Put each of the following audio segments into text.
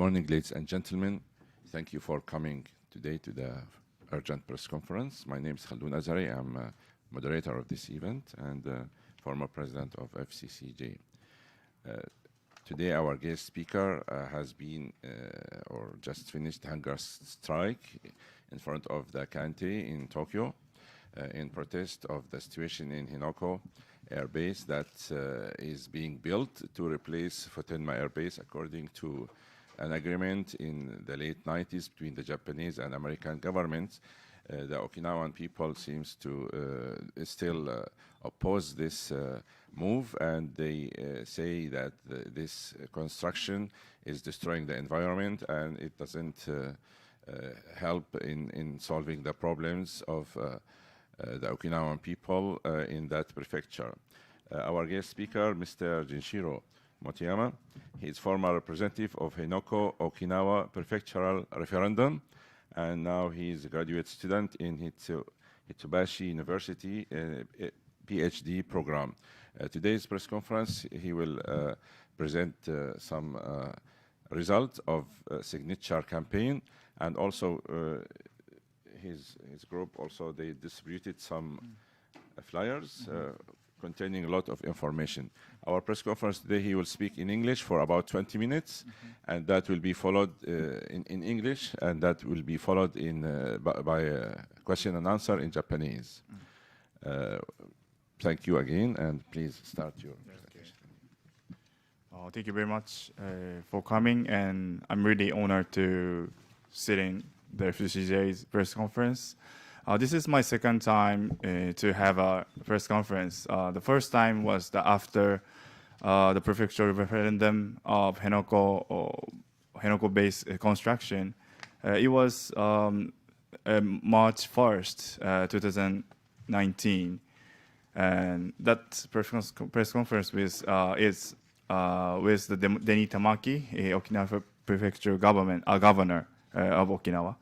morning, ladies and gentlemen. Thank you for coming today to the urgent press conference. My name is Khaldoun Azari. I'm moderator of this event and former president of FCCJ. Today, our guest speaker has been or just finished hunger strike in front of the Kante in Tokyo in protest of the situation in Henoko Air Base that is being built to replace Futenma Air Base according to an agreement in the late 90s between the Japanese and American governments. The Okinawan people seems to still oppose this move, and they say that this construction is destroying the environment and it doesn't help in solving the problems of the Okinawan people in that prefecture. Our guest speaker, Mr. Jinshiro Motoyama, he is former representative of Henoko, Okinawa Prefectural Referendum, and now he is a graduate student in Hitsubashi University PhD program. Today's press conference, he will present some results of signature campaign, and also his group also they distributed some flyers containing a lot of information. Our press conference today, he will speak in English for about 20 minutes, and that will be followed in English, and that will be followed in by question and answer in Japanese. Thank you again, and please start your presentation. Thank you very much for coming, and I'm really honored to sit in the FCCJ's press conference. This is my second time to have a press conference. The first time was after the prefectural referendum of Henoko base construction. It was March 1st, 2019. And that press conference is with the Deni Tamaki, Okinawa Prefectural governor of Okinawa.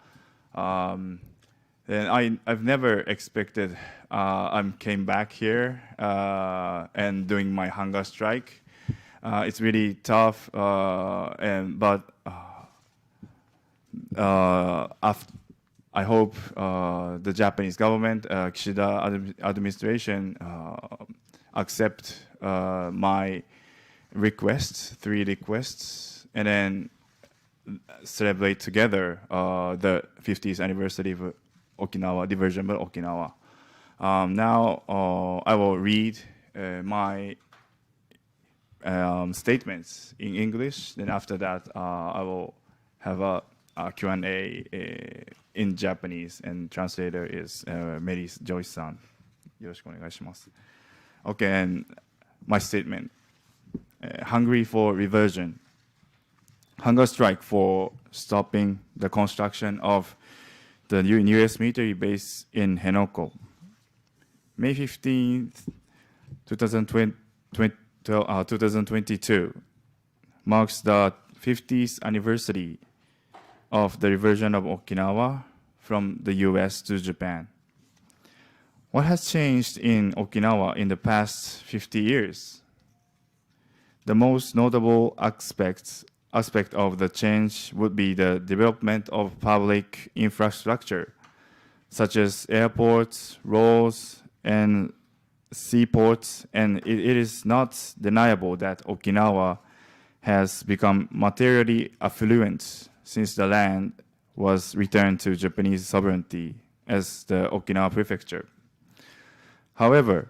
And I've never expected I came back here and doing my hunger strike. It's really tough, but I hope the Japanese government, Kishida administration, accept my requests, 3 requests, and then celebrate together the 50th anniversary of Okinawa, diversion by Okinawa. Now I will read my statements in English. Then after that, I will have a Q&A in Japanese, and translator is Meris Joyce-san. よろしくお願いします. Okay, and my statement. Hungry for reversion. Hunger strike for stopping the construction of the U.S. military base in Henoko. May 15th, 2022 marks the 50th anniversary of the reversion of Okinawa from the U.S. to Japan. What has changed in Okinawa in the past 50 years? The most notable aspect of the change would be the development of public infrastructure, such as airports, roads, and seaports, and it is not deniable that Okinawa has become materially affluent since the land was returned to Japanese sovereignty as the Okinawa Prefecture. However,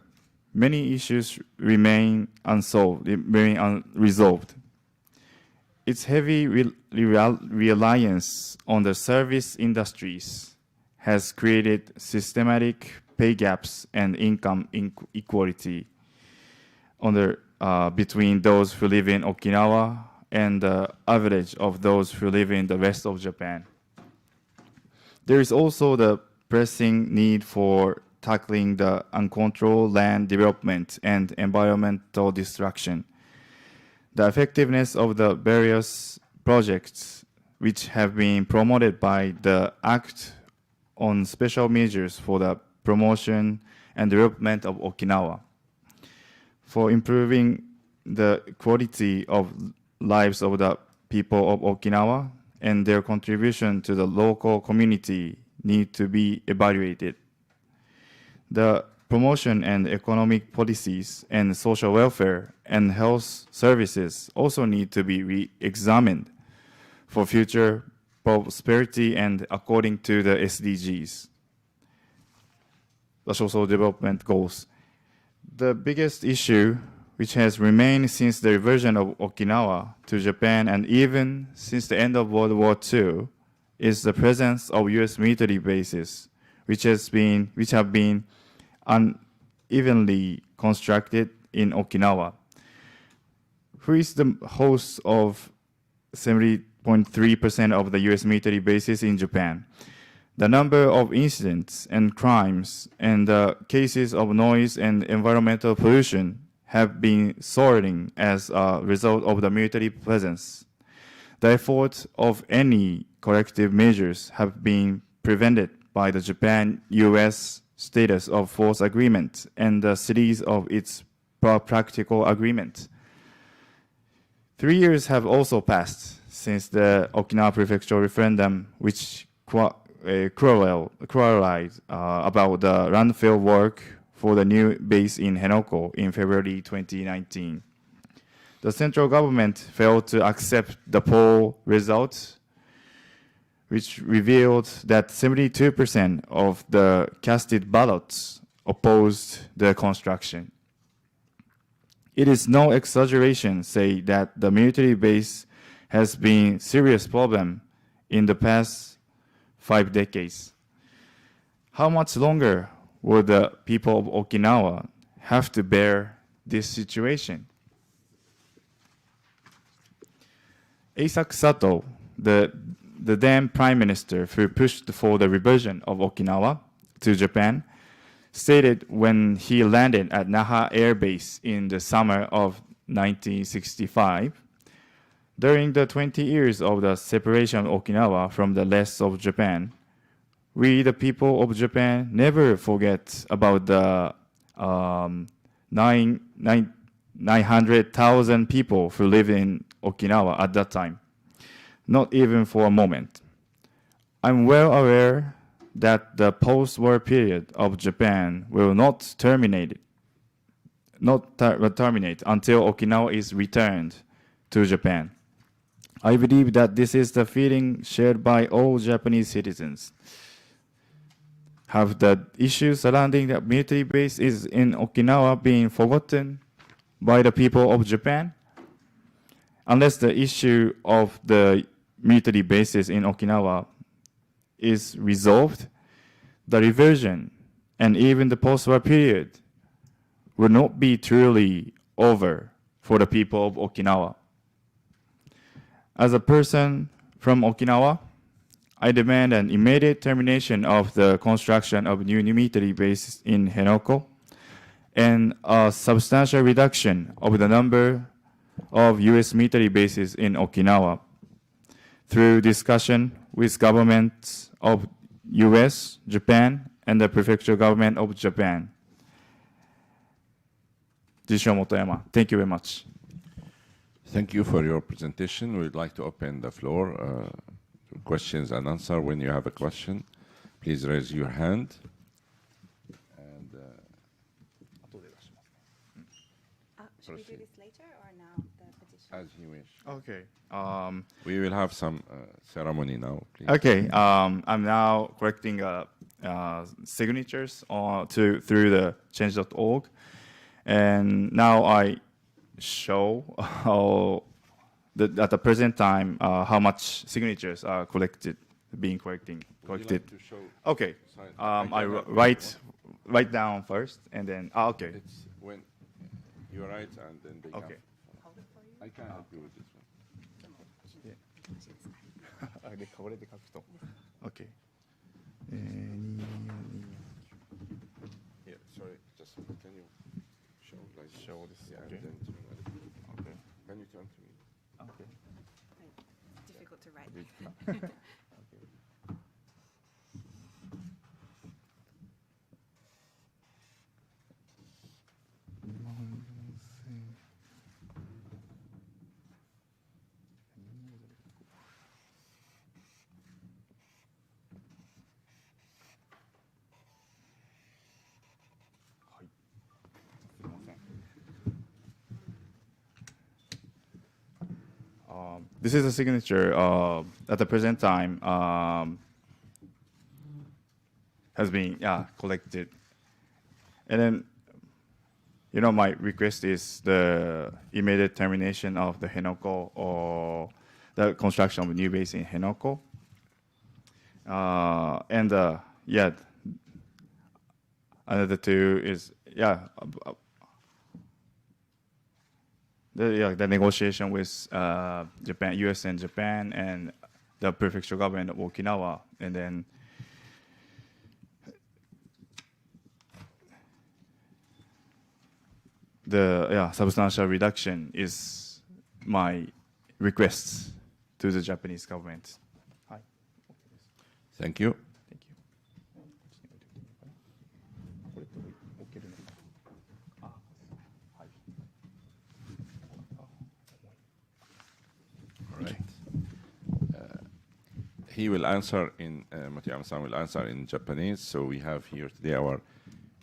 many issues remain unresolved. Its heavy reliance on the service industries has created systematic pay gaps and income inequality between those who live in Okinawa and the average of those who live in the rest of Japan. There is also the pressing need for tackling the uncontrolled land development and environmental destruction. The effectiveness of the various projects which have been promoted by the Act on Special Measures for the Promotion and Development of Okinawa, for improving the quality of lives of the people of Okinawa and their contribution to the local community need to be evaluated. The promotion and economic policies and social welfare and health services also need to be re-examined for future prosperity and according to the SDGs, the Social Development Goals. The biggest issue which has remained since the reversion of Okinawa to Japan and even since the end of World War II is the presence of U.S. military bases, which have been unevenly constructed in Okinawa. Who is the host of 70.3% of the U.S. military bases in Japan? The number of incidents and crimes and the cases of noise and environmental pollution have been soaring as a result of the military presence. The efforts of any corrective measures have been prevented by the Japan-U.S. status of force agreement and the series of its practical agreement. 3 years have also passed since the Okinawa Prefectural Referendum, which quarreled about the landfill work for the new base in Henoko in February 2019. The central government failed to accept the poll results, which revealed that 72% of the casted ballots opposed the construction. It is no exaggeration to say that the military base has been a serious problem in the past 5 decades. How much longer will the people of Okinawa have to bear this situation? Eisaku Sato, the then prime minister who pushed for the reversion of Okinawa to Japan, stated when he landed at Naha Air Base in the summer of 1965, during the 20 years of the separation of Okinawa from the rest of Japan, we, the people of Japan, never forget about the 900,000 people who lived in Okinawa at that time, not even for a moment. I'm well aware that the post-war period of Japan will not terminate until Okinawa is returned to Japan. I believe that this is the feeling shared by all Japanese citizens. Have the issues surrounding the military base in Okinawa been forgotten by the people of Japan? Unless the issue of the military bases in Okinawa is resolved, the reversion and even the post-war period will not be truly over for the people of Okinawa. As a person from Okinawa, I demand an immediate termination of the construction of new military bases in Henoko and a substantial reduction of the number of U.S. military bases in Okinawa through discussion with governments of U.S., Japan, and the Prefectural Government of Japan. Jinshiro Motoyama, thank you very much. Thank you for your presentation. We'd like to open the floor to questions and answer. When you have a question, please raise your hand. And should we do this later or now, the petition? as you wish. Okay. We will have some ceremony now, please. Okay. I'm now collecting signatures through the change.org, and now I show at the present time how much signatures are being collected. Would you like to show Okay. sign? I write down first, and then okay. It's when you write and then they Okay. Hold it for you? I can help you with this one. Okay. Yeah, sorry, just can you show like Show this, Yeah, okay. and then turn it. Okay. Can you turn to me? Okay. Difficult to write. This is a signature at the present time has been collected. And then, my request is the immediate termination of the Henoko or the construction of a new base in Henoko. Another two is, the negotiation with Japan, U.S. and Japan, and the prefectural government of Okinawa, and then the substantial reduction is my request to the Japanese government. Thank you. All right. He will answer in, Motoyama-san will answer in Japanese. So we have here today our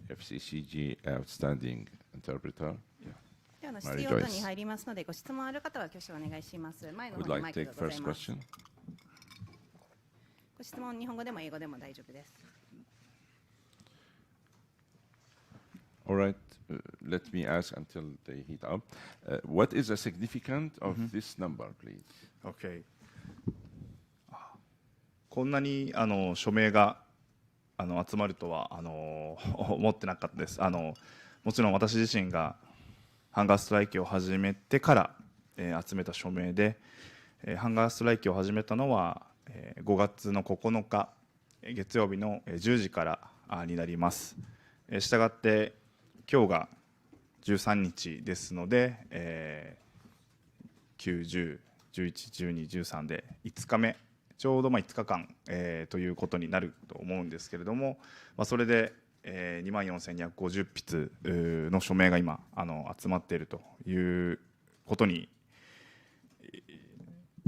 FCCG outstanding interpreter. では質疑応答に入りますので、ご質問ある方は挙手をお願いします。前の方にマイクがございます。ご質問、日本語でも英語でも大丈夫です。All right, let me ask until they heat up. What is the significance of this number, please? Okay. こんなに署名が集まるとは思ってなかったです。もちろん私自身がハンガーストライキを始めてから、集めた署名で、ハンガーストライキを始めたのは、5月の9日月曜日の10時からになります。したがって今日が13日ですので、9、10、11、12、13で5日目、ちょうど5日間、ということになると思うんですけれども、それで、24,250筆の署名が今集まっているということに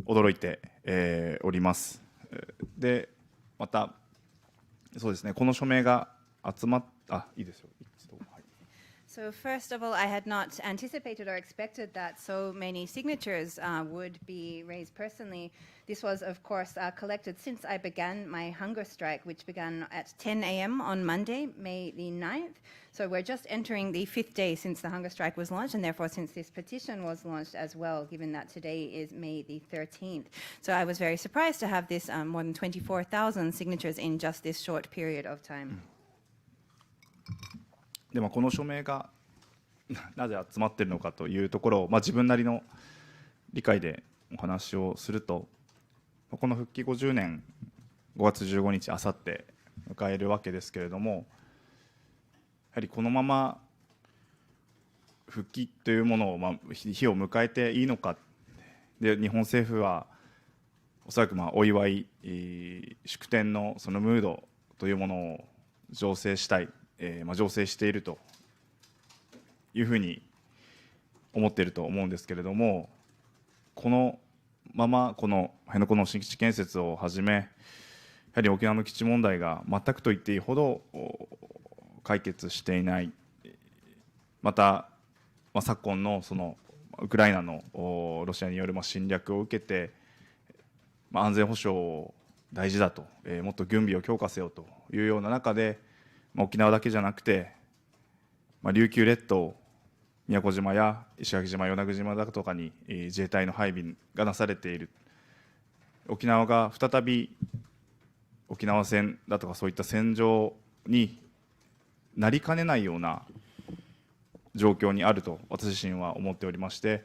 驚いて、おります。で、またそうですね、この署名が集まったいいですよ。So first of all, I had not anticipated or expected that so many signatures would be raised personally. This was, of course, collected since I began my hunger strike, which began at 10 a.m. on Monday, May the 9th. So we're just entering the 5th day since the hunger strike was launched, and therefore since this petition was launched as well, given that today is May the 13th. So I was very surprised to have this more than 24,000 signatures in just this short period of time. でもこの署名がなぜ集まっているのかというところを、自分なりの理解でお話をすると、この復帰50年5月15日あさって迎えるわけですけれども、やはりこのまま復帰というものを、日を迎えていいのかで、日本政府はおそらくお祝い祝典のそのムードというものを醸成したい、醸成しているというふうに思っていると思うんですけれども、このままこの辺野古の新基地建設をはじめ、やはり沖縄の基地問題が全くと言っていいほど解決していない、また、昨今のそのウクライナのロシアによる侵略を受けて、安全保障大事だと、もっと軍備を強化せよというような中で、沖縄だけじゃなくて、琉球列島、宮古島や石垣島、与那国島だとかに自衛隊の配備がなされている。沖縄が再び沖縄戦だとかそういった戦場になりかねないような状況にあると私自身は思っておりまして、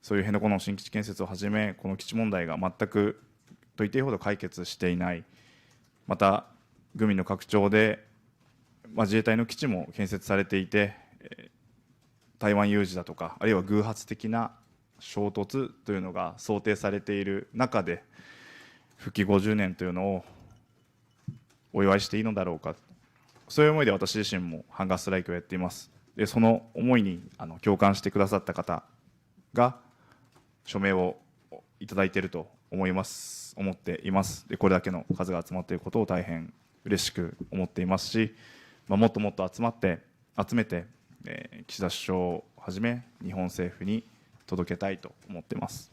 そういう辺野古の新基地建設をはじめ、この基地問題が全くと言っていいほど解決していない。また軍備の拡張で、自衛隊の基地も建設されていて、台湾有事だとか、あるいは偶発的な衝突というのが想定されている中で、復帰50年というのをお祝いしていいのだろうか、そういう思いで私自身もハンガーストライキをやっています。で、その思いに共感してくださった方が署名をいただいていると思っています。で、これだけの数が集まっていることを大変嬉しく思っていますし、もっともっと集めて、岸田首相をはじめ日本政府に届けたいと思っています。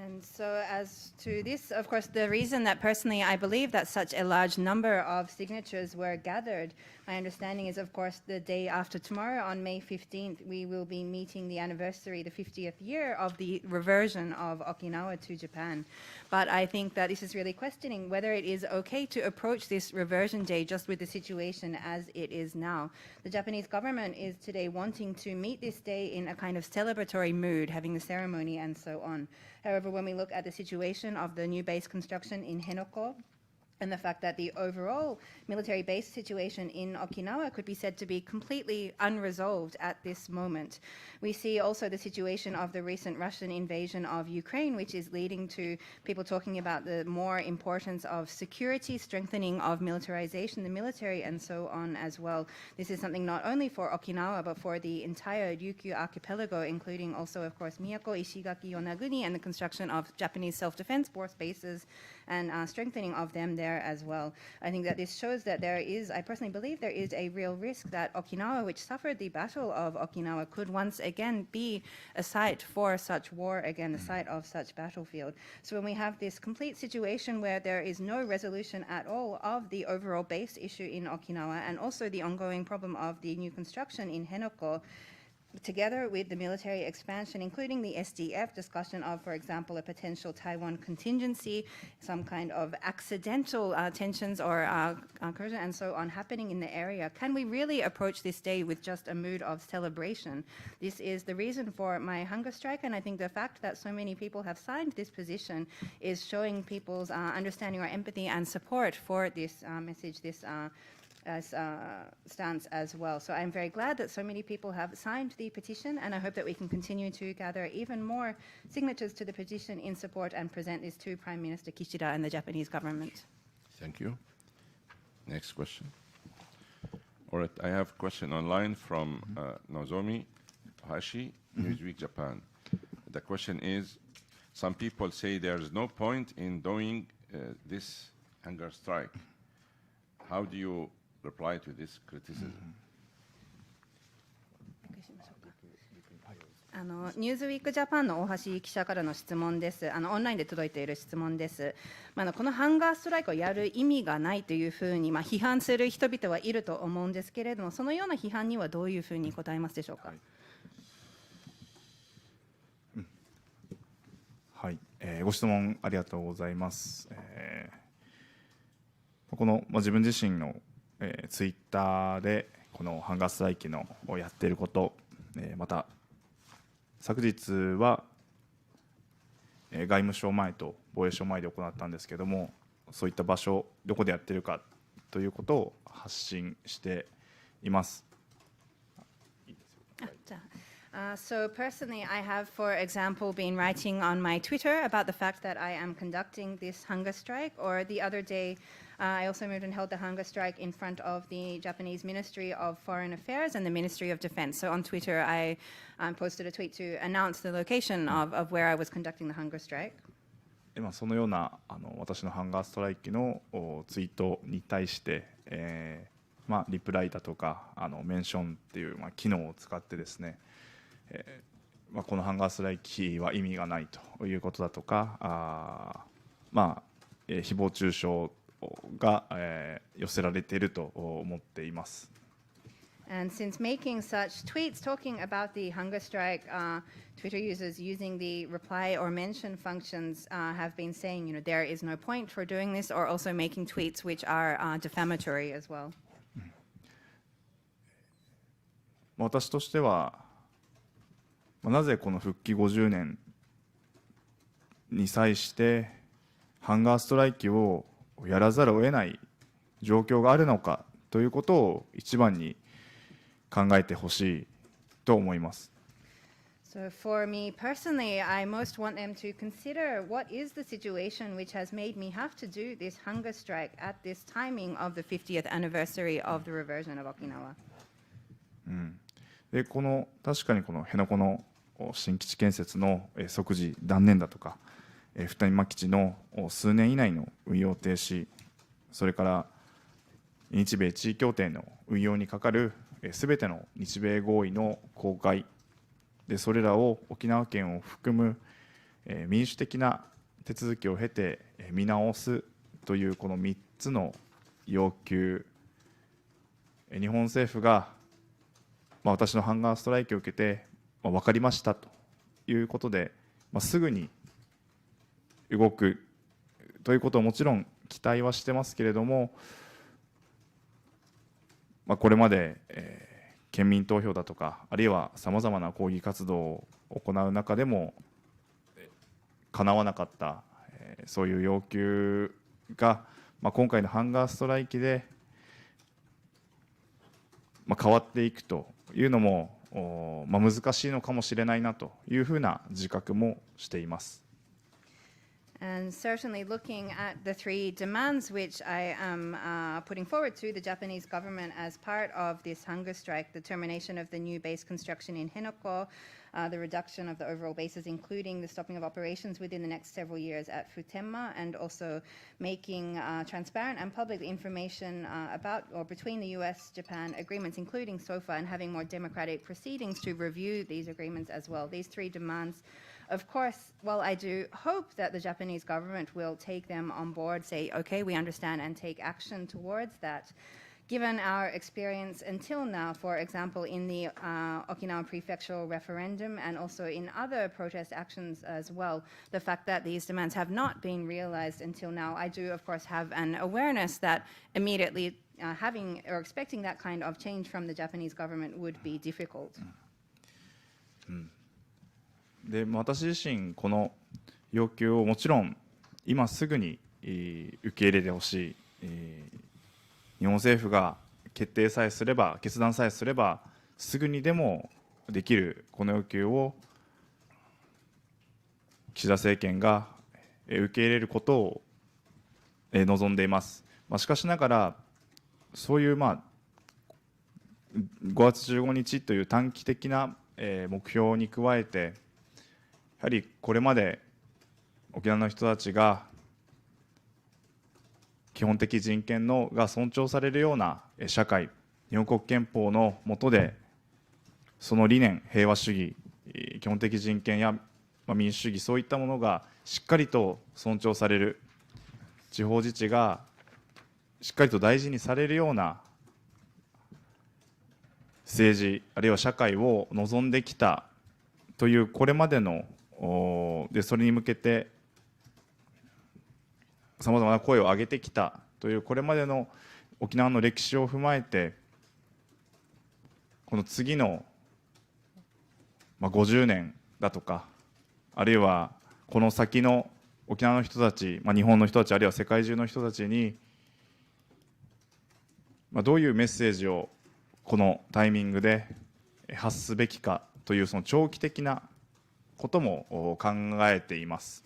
And so as to this, of course, the reason that personally I believe that such a large number of signatures were gathered, my understanding is, of course, the day after tomorrow, on May 15th, we will be meeting the anniversary, the 50th year of the reversion of Okinawa to Japan. But I think that this is really questioning whether it is okay to approach this reversion day just with the situation as it is now. The Japanese government is today wanting to meet this day in a kind of celebratory mood, having the ceremony and so on. However, when we look at the situation of the new base construction in Henoko, and the fact that the overall military base situation in Okinawa could be said to be completely unresolved at this moment. We see also the situation of the recent Russian invasion of Ukraine, which is leading to people talking about the more importance of security, strengthening of militarization, the military, and so on as well. This is something not only for Okinawa, but for the entire Ryukyu archipelago, including also, of course, Miyako, Ishigaki, Yonaguni, and the construction of Japanese self-defense force bases and strengthening of them there as well. I think that this shows that there is, I personally believe there is a real risk that Okinawa, which suffered the Battle of Okinawa, could once again be a site for such war again, a site of such battlefield. So when we have this complete situation where there is no resolution at all of the overall base issue in Okinawa, and also the ongoing problem of the new construction in Henoko, together with the military expansion, including the SDF discussion of, for example, a potential Taiwan contingency, some kind of accidental tensions or incursion and so on happening in the area. Can we really approach this day with just a mood of celebration? This is the reason for my hunger strike, and I think the fact that so many people have signed this position is showing people's understanding or empathy and support for this message, this stance as well. So I'm very glad that so many people have signed the petition, and I hope that we can continue to gather even more signatures to the petition in support and present this to Prime Minister Kishida and the Japanese government. Thank you. Next question. All right, I have a question online from Nozomi Hashi, Newsweek Japan. The question is, some people say there's no point in doing this hunger strike. How do you reply to this criticism? ニューズウィークジャパンの大橋記者からの質問です。オンラインで届いている質問です。このハンガーストライクをやる意味がないというふうに批判する人々はいると思うんですけれども、そのような批判にはどういうふうに答えますでしょうか。はい、ご質問ありがとうございます。この自分自身のツイッターでこのハンガーストライキをやっていること、また昨日は外務省前と防衛省前で行ったんですけども、そういった場所どこでやっているかということを発信しています。So personally, I have, for example, been writing on my Twitter about the fact that I am conducting this hunger strike, or the other day I also moved and held the hunger strike in front of the Japanese Ministry of Foreign Affairs and the Ministry of Defense. So on Twitter, I posted a tweet to announce the location of where I was conducting the hunger strike. そのような私のハンガーストライキのツイートに対して、リプライだとかメンションっていう機能を使ってですね、このハンガーストライキは意味がないということだとか、誹謗中傷が寄せられていると思っています。And since making such tweets talking about the hunger strike, Twitter users using the reply or mention functions have been saying, there is no point for doing this, or also making tweets which are defamatory as well. 私としてはなぜこの復帰50年に際してハンガーストライキをやらざるを得ない状況があるのかということを一番に考えてほしいと思います。So for me personally, I most want them to consider what is the situation which has made me have to do this hunger strike at this timing of the 50th anniversary of the reversion of Okinawa. で確かにこの辺野古の新基地建設の即時断念だとか、普天間基地の数年以内の運用停止、それから日米地位協定の運用にかかるすべての日米合意の公開で、それらを沖縄県を含む民主的な手続きを経て見直すというこの3つの要求、日本政府が、私のハンガーストライキを受けて、分かりましたということで、すぐに動くということをもちろん期待はしてますけれども、これまで、県民投票だとか、あるいはさまざまな抗議活動を行う中でも叶わなかった、そういう要求が、今回のハンガーストライキで、変わっていくというのも、難しいのかもしれないなというふうな自覚もしています。And certainly looking at the three demands which I am putting forward to the Japanese government as part of this hunger strike, the termination of the new base construction in Henoko, the reduction of the overall bases, including the stopping of operations within the next several years at Futenma, and also making transparent and public information about or between the US-Japan agreements, including SOFA, and having more democratic proceedings to review these agreements as well. These three demands, of course, while I do hope that the Japanese government will take them on board, say, okay, we understand, and take action towards that, given our experience until now, for example, in the Okinawa Prefectural Referendum and also in other protest actions as well, the fact that these demands have not been realized until now, I do, of course, have an awareness that immediately having or expecting that kind of change from the Japanese government would be difficult. で私自身、この要求をもちろん今すぐに受け入れてほしい、日本政府が決断さえすればすぐにでもできるこの要求を岸田政権が受け入れることを望んでいます。しかしながらそういう5月15日という短期的な目標に加えて、やはりこれまで沖縄の人たちが基本的人権が尊重されるような社会、日本国憲法の下でその理念、平和主義、基本的人権や民主主義、そういったものがしっかりと尊重される、地方自治がしっかりと大事にされるような政治あるいは社会を望んできたというこれまでのでそれに向けてさまざまな声を上げてきたというこれまでの沖縄の歴史を踏まえて、この次の50年だとか、あるいはこの先の沖縄の人たち、日本の人たち、あるいは世界中の人たちにどういうメッセージをこのタイミングで発すべきかというその長期的なことも考えています。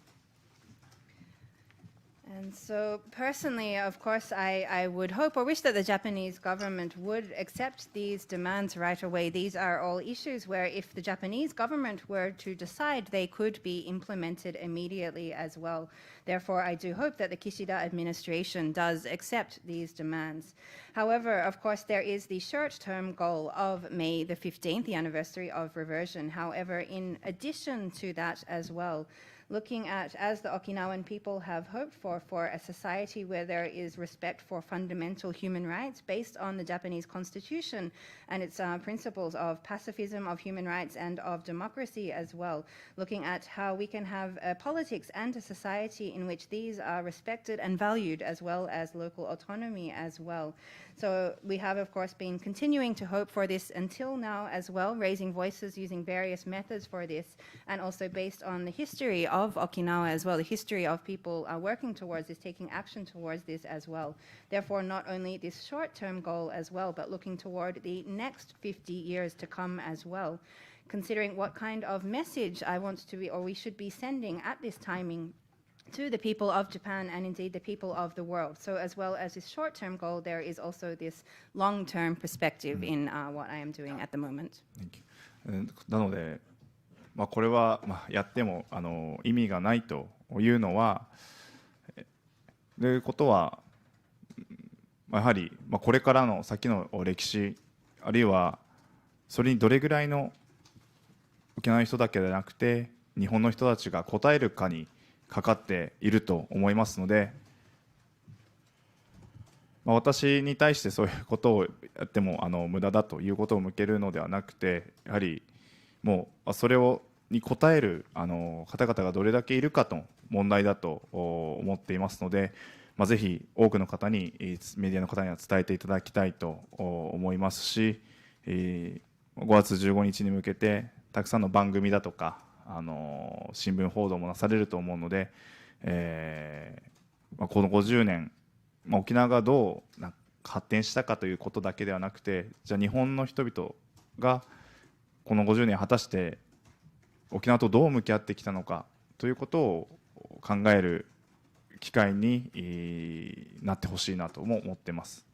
And so personally, of course, I would hope or wish that the Japanese government would accept these demands right away. These are all issues where if the Japanese government were to decide, they could be implemented immediately as well. Therefore, I do hope that the Kishida administration does accept these demands. However, of course, there is the short-term goal of May the 15th, the anniversary of reversion. However, in addition to that as well, looking at, as the Okinawan people have hoped for a society where there is respect for fundamental human rights based on the Japanese Constitution and its principles of pacifism, of human rights, and of democracy as well. Looking at how we can have a politics and a society in which these are respected and valued, as well as local autonomy as well. So we have, of course, been continuing to hope for this until now as well, raising voices using various methods for this, and also based on the history of Okinawa as well, the history of people working towards this, taking action towards this as well. Therefore, not only this short-term goal as well, but looking toward the next 50 years to come as well, considering what kind of message I want to be, or we should be sending at this timing to the people of Japan and indeed the people of the world. So as well as this short-term goal, there is also this long-term perspective in what I am doing at the moment. なので、これはやっても意味がないというのは、ということはやはりこれからの先の歴史、あるいはそれにどれぐらいの沖縄の人だけでなくて日本の人たちが答えるかにかかっていると思いますので、私に対してそういうことをやっても無駄だということを向けるのではなくて、やはりもうそれに答える方々がどれだけいるかと問題だと思っていますので、ぜひ多くの方に、メディアの方には伝えていただきたいと思いますし、5月15日に向けてたくさんの番組だとか新聞報道もなされると思うので、この50年、沖縄がどう発展したかということだけではなくて、じゃあ日本の人々がこの50年果たして沖縄とどう向き合ってきたのかということを考える機会になってほしいなとも思っています。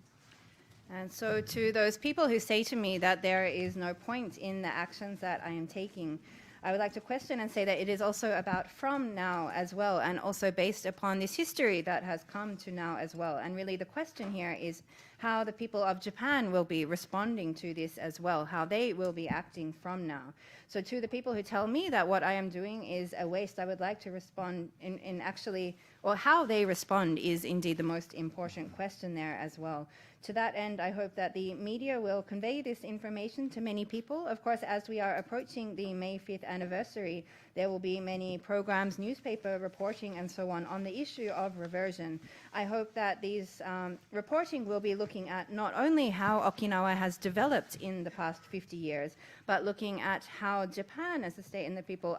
And so to those people who say to me that there is no point in the actions that I am taking, I would like to question and say that it is also about from now as well, and also based upon this history that has come to now as well. And really the question here is how the people of Japan will be responding to this as well, how they will be acting from now. So to the people who tell me that what I am doing is a waste, I would like to respond in actually, or how they respond is indeed the most important question there as well. To that end, I hope that the media will convey this information to many people. Of course, as we are approaching the May 5th anniversary, there will be many programs, newspaper reporting and so on the issue of reversion. I hope that these reporting will be looking at not only how Okinawa has developed in the past 50 years, but looking at how Japan as a state and the people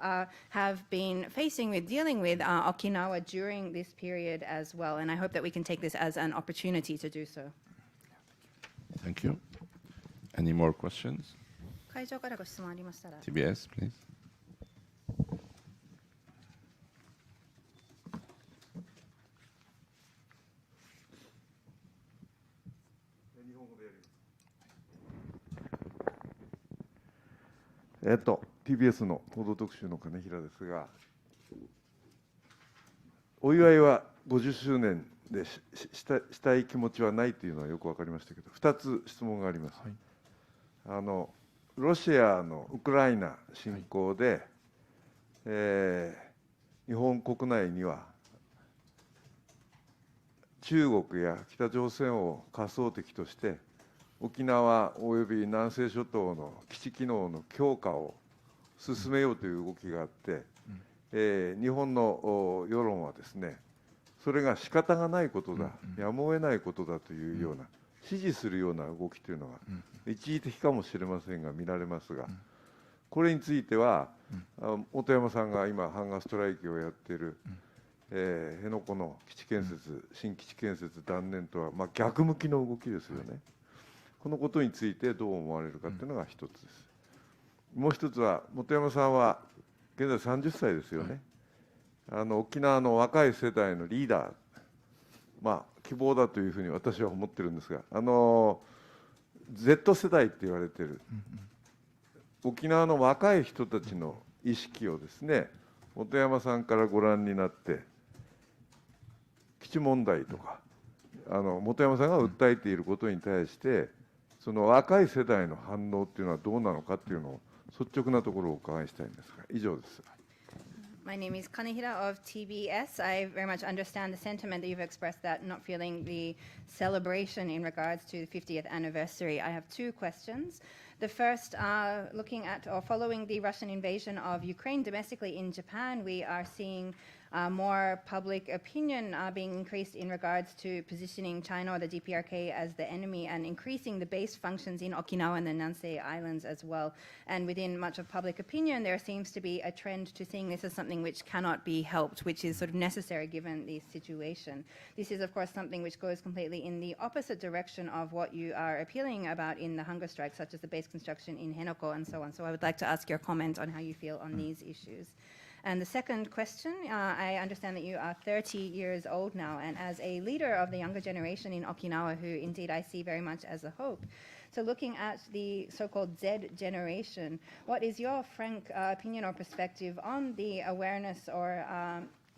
have been dealing with Okinawa during this period as well. And I hope that we can take this as an opportunity to do so. Thank you. Any more questions? 会場からご質問ありましたら。 TBS, please. TBS の報道特集の金平ですが、お祝いは50周年でしたい気持ちはないというのはよく分かりましたけど、2つ質問があります。はい、ロシアのウクライナ侵攻で、日本国内には中国や北朝鮮を仮想敵として沖縄および南西諸島の基地機能の強化を進めようという動きがあって、日本の世論はですね、それが仕方がないことだ、やむを得ないことだというような、支持するような動きというのが一時的かもしれませんが見られますが、これについては本山さんが今ハンガーストライキをやっている辺野古の基地建設、新基地建設断念とは逆向きの動きですよね。このことについてどう思われるかというのが一つです。もう一つは本山さんは現在30歳ですよね。沖縄の若い世代のリーダー、希望だというふうに私は思ってるんですが、Z 世代って言われてる沖縄の若い人たちの意識をですね、本山さんからご覧になって基地問題とか本山さんが訴えていることに対してその若い世代の反応っていうのはどうなのかっていうのを率直なところをお伺いしたいんですが、以上です。My name is Kanehira of TBS. I very much understand the sentiment that you've expressed, that not feeling the celebration in regards to the 50th anniversary. I have two questions. The first, looking at or following the Russian invasion of Ukraine domestically in Japan, we are seeing more public opinion being increased in regards to positioning China or the DPRK as the enemy and increasing the base functions in Okinawa and the Nansei Islands as well. And within much of public opinion, there seems to be a trend to seeing this as something which cannot be helped, which is sort of necessary given the situation. This is, of course, something which goes completely in the opposite direction of what you are appealing about in the hunger strike, such as the base construction in Henoko and so on. So I would like to ask your comment on how you feel on these issues. And the second question, I understand that you are 30 years old now, and as a leader of the younger generation in Okinawa, who indeed I see very much as a hope. So looking at the so-called Z generation, what is your frank opinion or perspective on the awareness or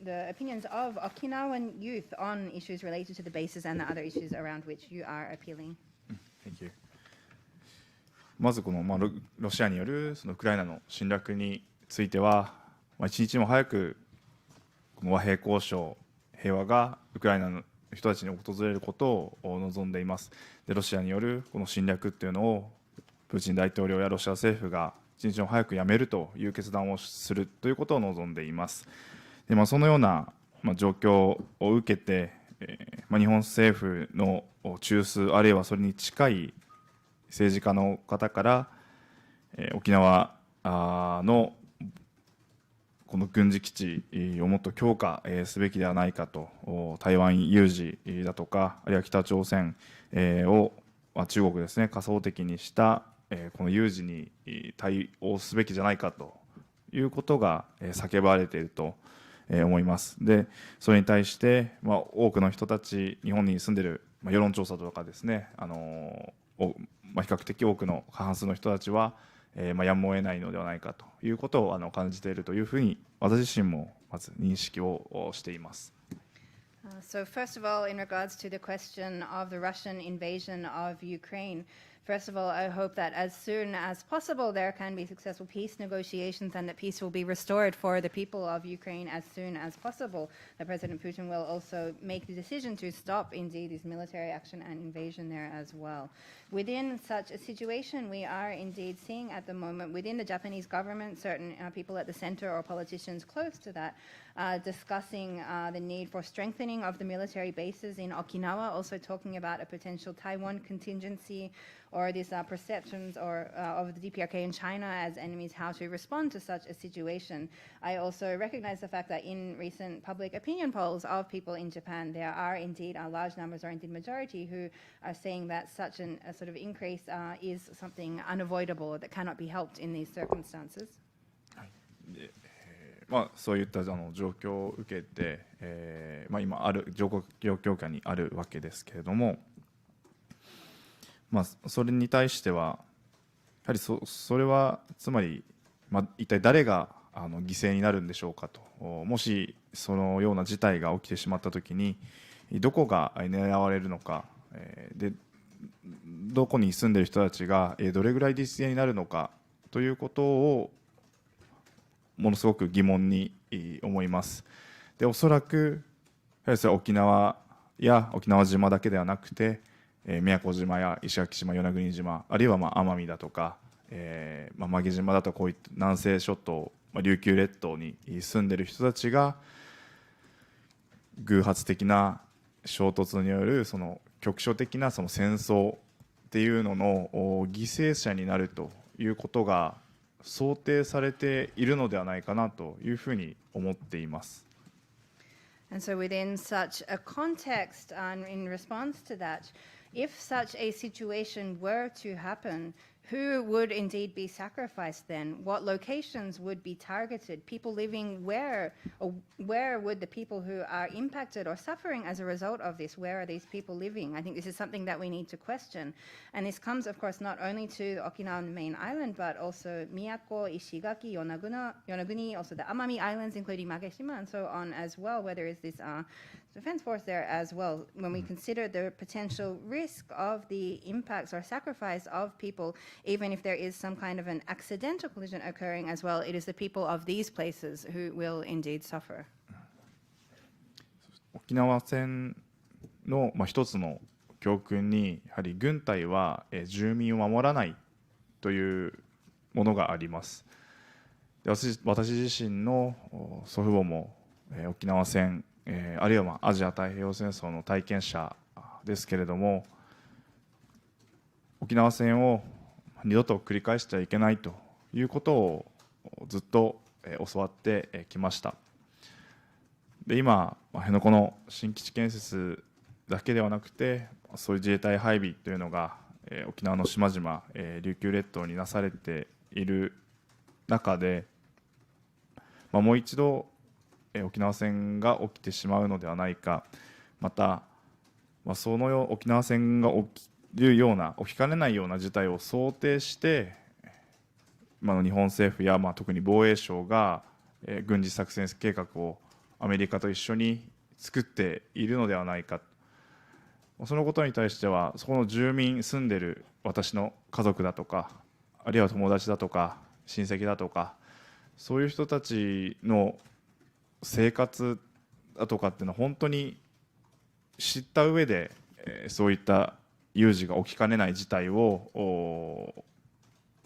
the opinions of Okinawan youth on issues related to the bases and the other issues around which you are appealing? Thank you. まずこのロシアによるそのウクライナの侵略については、一日も早くこの和平交渉、平和がウクライナの人たちに訪れることを望んでいます。でロシアによるこの侵略っていうのをプーチン大統領やロシア政府が一日も早くやめるという決断をするということを望んでいます。でそのような状況を受けて、日本政府の中枢あるいはそれに近い政治家の方から、沖縄のこの軍事基地をもっと強化すべきではないかと、台湾有事だとかあるいは北朝鮮を中国ですね仮想敵にしたこの有事に対応すべきじゃないかということが叫ばれていると思います。でそれに対して、多くの人たち日本に住んでいる、世論調査とかですね比較的多くの過半数の人たちは、やむを得ないのではないかということを感じているというふうに私自身もまず認識をしています。So first of all, in regards to the question of the Russian invasion of Ukraine, first of all, I hope that as soon as possible there can be successful peace negotiations and that peace will be restored for the people of Ukraine as soon as possible. That President Putin will also make the decision to stop indeed this military action and invasion there as well. Within such a situation, we are indeed seeing at the moment within the Japanese government, certain people at the center or politicians close to that discussing the need for strengthening of the military bases in Okinawa, also talking about a potential Taiwan contingency or these perceptions of the DPRK in China as enemies, how to respond to such a situation. I also recognize the fact that in recent public opinion polls of people in Japan, there are indeed large numbers or indeed majority who are saying that such a sort of increase is something unavoidable that cannot be helped in these circumstances. そういった状況を受けて、今ある状況下にあるわけですけれども、それに対してはやはりそれはつまり、一体誰が犠牲になるんでしょうかと、もしそのような事態が起きてしまったときにどこが狙われるのか、でどこに住んでいる人たちがどれぐらい犠牲になるのかということをものすごく疑問に思います。でおそらくやはりそれは沖縄や沖縄島だけではなくて、宮古島や石垣島、与那国島、あるいは奄美だとか、馬毛島だとこういった南西諸島、琉球列島に住んでいる人たちが偶発的な衝突によるその局所的なその戦争っていうのの犠牲者になるということが想定されているのではないかなというふうに思っています。And so within such a context and in response to that, if such a situation were to happen, who would indeed be sacrificed then? What locations would be targeted? People living where? Or where would the people who are impacted or suffering as a result of this, where are these people living? I think this is something that we need to question. And this comes, of course, not only to the Okinawan main island, but also Miyako, Ishigaki, Yonaguni, also the Amami Islands, including Mageshima, and so on as well, where there is this defense force there as well. When we consider the potential risk of the impacts or sacrifice of people, even if there is some kind of an accidental collision occurring as well, it is the people of these places who will indeed suffer. 沖縄戦の一つの教訓にやはり軍隊は住民を守らないというものがあります。で私自身の祖父母も沖縄戦あるいはアジア太平洋戦争の体験者ですけれども、沖縄戦を二度と繰り返してはいけないということをずっと教わってきました。で今辺野古の新基地建設だけではなくて、そういう自衛隊配備というのが沖縄の島々、琉球列島になされている中で、もう一度沖縄戦が起きてしまうのではないか、また、その沖縄戦が起きるような起きかねないような事態を想定して、日本政府や、特に防衛省が軍事作戦計画をアメリカと一緒に作っているのではないか。そのことに対してはそこの住民、住んでいる私の家族だとか、あるいは友達だとか親戚だとか、そういう人たちの生活だとかっていうのは本当に知った上で、そういった有事が起きかねない事態を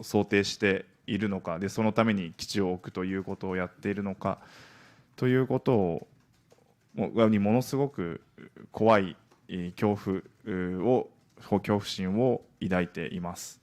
想定しているのかで、そのために基地を置くということをやっているのかということをにものすごく怖い恐怖心を抱いています。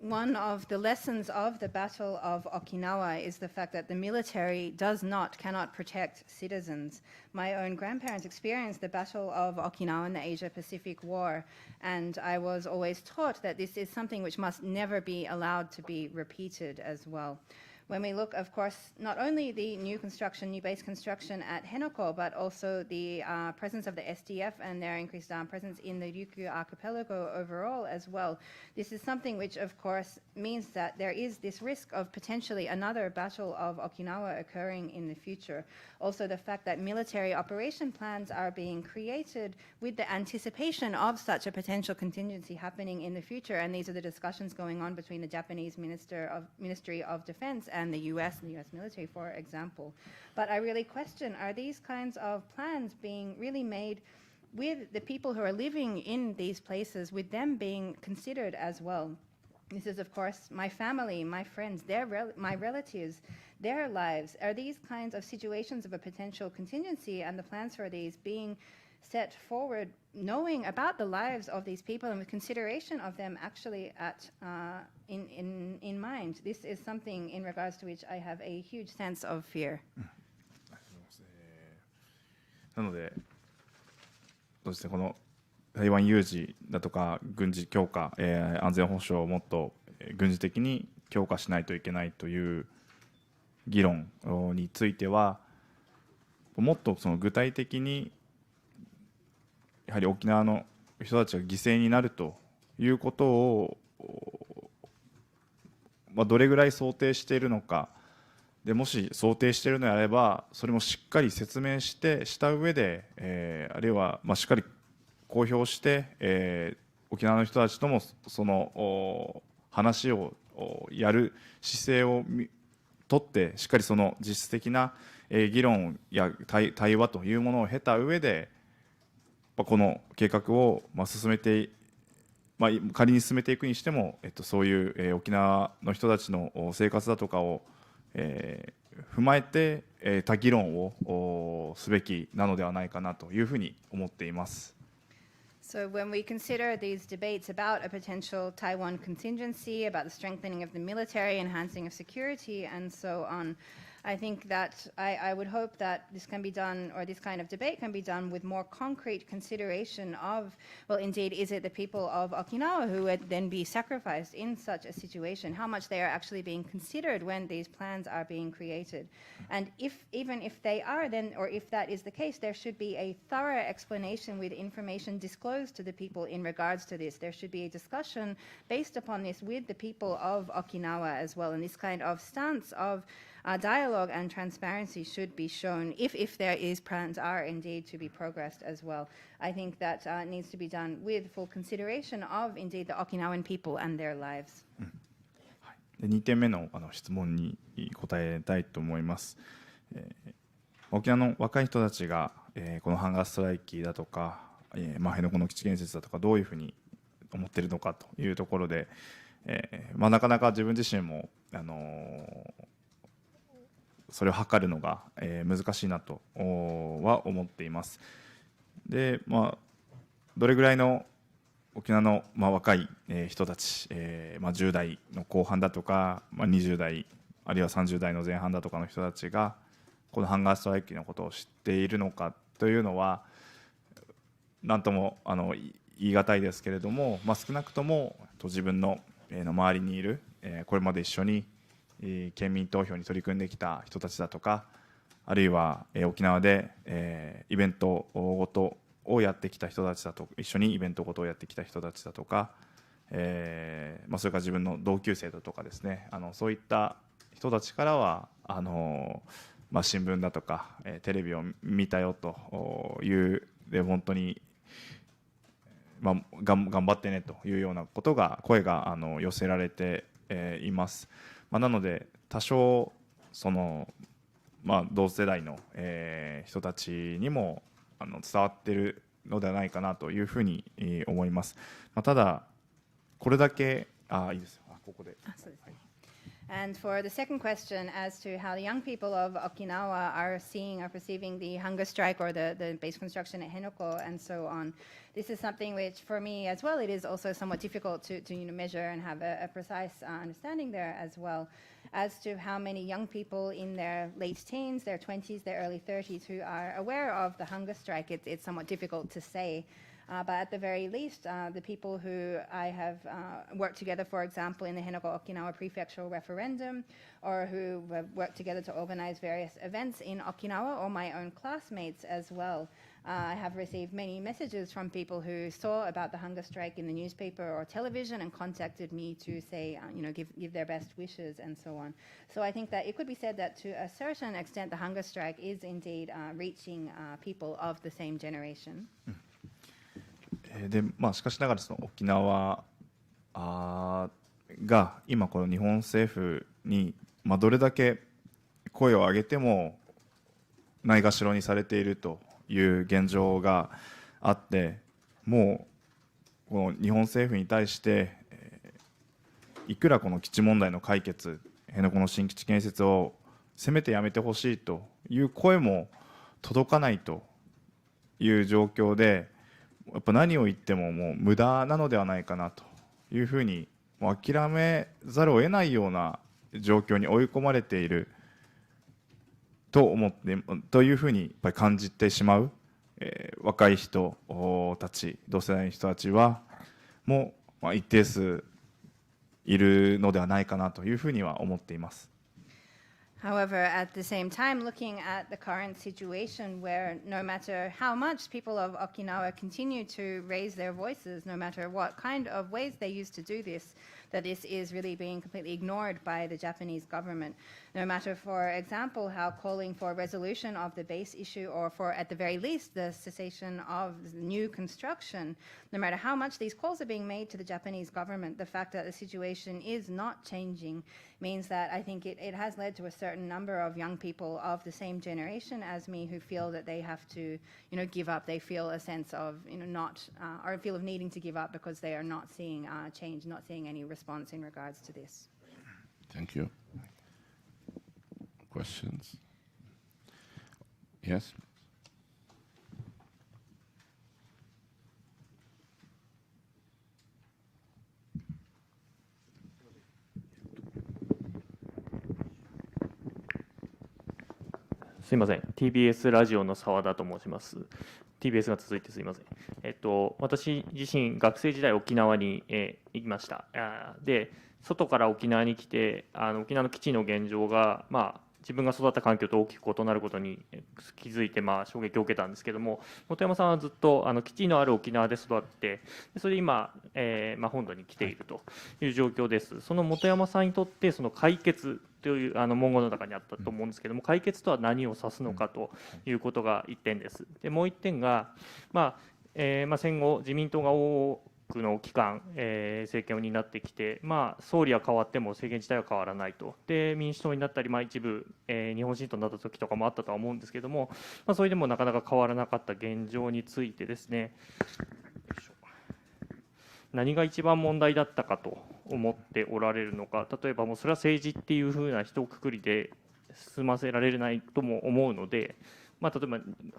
One of the lessons of the Battle of Okinawa is the fact that the military cannot protect citizens. My own grandparents experienced the Battle of Okinawa in the Asia-Pacific War, and I was always taught that this is something which must never be allowed to be repeated as well. When we look, of course, not only the new base construction at Henoko, but also the presence of the SDF and their increased presence in the Ryukyu archipelago overall as well. This is something which, of course, means that there is this risk of potentially another Battle of Okinawa occurring in the future. Also, the fact that military operation plans are being created with the anticipation of such a potential contingency happening in the future, and these are the discussions going on between the Japanese Ministry of Defense and the US military, for example. But I really question, are these kinds of plans being really made with the people who are living in these places, with them being considered as well? This is, of course, my family, my friends, my relatives, their lives. Are these kinds of situations of a potential contingency and the plans for these being set forward, knowing about the lives of these people and with consideration of them actually in mind? This is something in regards to which I have a huge sense of fear. なので、そうですね、この台湾有事だとか軍事強化、安全保障をもっと軍事的に強化しないといけないという議論については、もっとその具体的にやはり沖縄の人たちが犠牲になるということを、どれぐらい想定しているのかで、もし想定しているのであればそれもしっかり説明した上で、あるいはしっかり公表して、沖縄の人たちともその話をやる姿勢をとって、しっかりその実質的な議論や対話というものを経た上で、この計画を進めて、仮に進めていくにしても、そういう沖縄の人たちの生活だとかを踏まえて多議論をすべきなのではないかなというふうに思っています。So when we consider these debates about a potential Taiwan contingency, about the strengthening of the military, enhancing of security, and so on, I think that I would hope that this can be done, or this kind of debate can be done with more concrete consideration of, well, indeed, is it the people of Okinawa who would then be sacrificed in such a situation? How much they are actually being considered when these plans are being created? And even if they are, then, or if that is the case, there should be a thorough explanation with information disclosed to the people in regards to this. There should be a discussion based upon this with the people of Okinawa as well, and this kind of stance of dialogue and transparency should be shown if there is plans are indeed to be progressed as well. I think that needs to be done with full consideration of indeed the Okinawan people and their lives. 2点目の質問に答えたいと思います。沖縄の若い人たちがこのハンガーストライキだとか辺野古の基地建設だとかどういうふうに思っているのかというところで、なかなか自分自身もそれを測るのが難しいなとは思っています。で、どれぐらいの沖縄の若い人たち、10代の後半だとか、20代あるいは30代の前半だとかの人たちがこのハンガーストライキのことを知っているのかというのは何とも言い難いですけれども、少なくとも自分の周りにいるこれまで一緒に県民投票に取り組んできた人たちだとか、あるいは沖縄でイベントごとをやってきた人たちだと、一緒にイベントごとをやってきた人たちだとか、それから自分の同級生だとかですね、そういった人たちからは新聞だとかテレビを見たよというで、本当に頑張ってねというようなことが声が寄せられています。なので多少その、同世代の、人たちにも伝わっているのではないかなというふうに、思います。ただこれだけいいですよ。ここで。And for the second question as to how the young people of Okinawa are seeing or perceiving the hunger strike or the base construction at Henoko and so on, this is something which for me as well, it is also somewhat difficult to measure and have a precise understanding there as well. As to how many young people in their late teens, their 20s, their early 30s who are aware of the hunger strike, it's somewhat difficult to say. But at the very least, the people who I have worked together, for example, in the Henoko Okinawa Prefectural Referendum, or who have worked together to organize various events in Okinawa, or my own classmates as well. I have received many messages from people who saw about the hunger strike in the newspaper or television and contacted me to say, give their best wishes and so on. So I think that it could be said that to a certain extent, the hunger strike is indeed reaching people of the same generation. でしかしながらその沖縄が今この日本政府にどれだけ声を上げてもないがしろにされているという現状があって、もうこの日本政府に対していくらこの基地問題の解決、辺野古の新基地建設をせめてやめてほしいという声も届かないという状況で、やっぱ何を言ってももう無駄なのではないかなというふうに諦めざるを得ないような状況に追い込まれていると思ってというふうにやっぱり感じてしまう、若い人たち、同世代の人たちはもう一定数いるのではないかなというふうには思っています。However, at the same time, looking at the current situation where no matter how much people of Okinawa continue to raise their voices, no matter what kind of ways they use to do this, that this is really being completely ignored by the Japanese government. No matter, for example, how calling for a resolution of the base issue or for, at the very least, the cessation of new construction, no matter how much these calls are being made to the Japanese government, the fact that the situation is not changing means that I think it has led to a certain number of young people of the same generation as me who feel that they have to, give up. They feel a sense of, not, or a feel of needing to give up because they are not seeing change, not seeing any response in regards to this. Thank you. Questions? Yes? すいません、TBS ラジオの澤田と申します。TBS が続いてすいません。私自身、学生時代、沖縄に、行きました。で、外から沖縄に来て、沖縄の基地の現状が、自分が育った環境と大きく異なることに気づいて、衝撃を受けたんですけども、本山さんはずっと基地のある沖縄で育って、それで今、本土に来ているという状況です。その本山さんにとって、その解決という文言の中にあったと思うんですけども、解決とは何を指すのかということが1点です。でもう1点が、戦後、自民党が多くの期間、政権を担ってきて、総理は変わっても政権自体は変わらないと、で民主党になったり、一部、日本新党になった時とかもあったとは思うんですけども、それでもなかなか変わらなかった現状についてですね、何が一番問題だったかと思っておられるのか、例えばもうそれは政治っていうふうな一括りで済ませられないとも思うので、例えば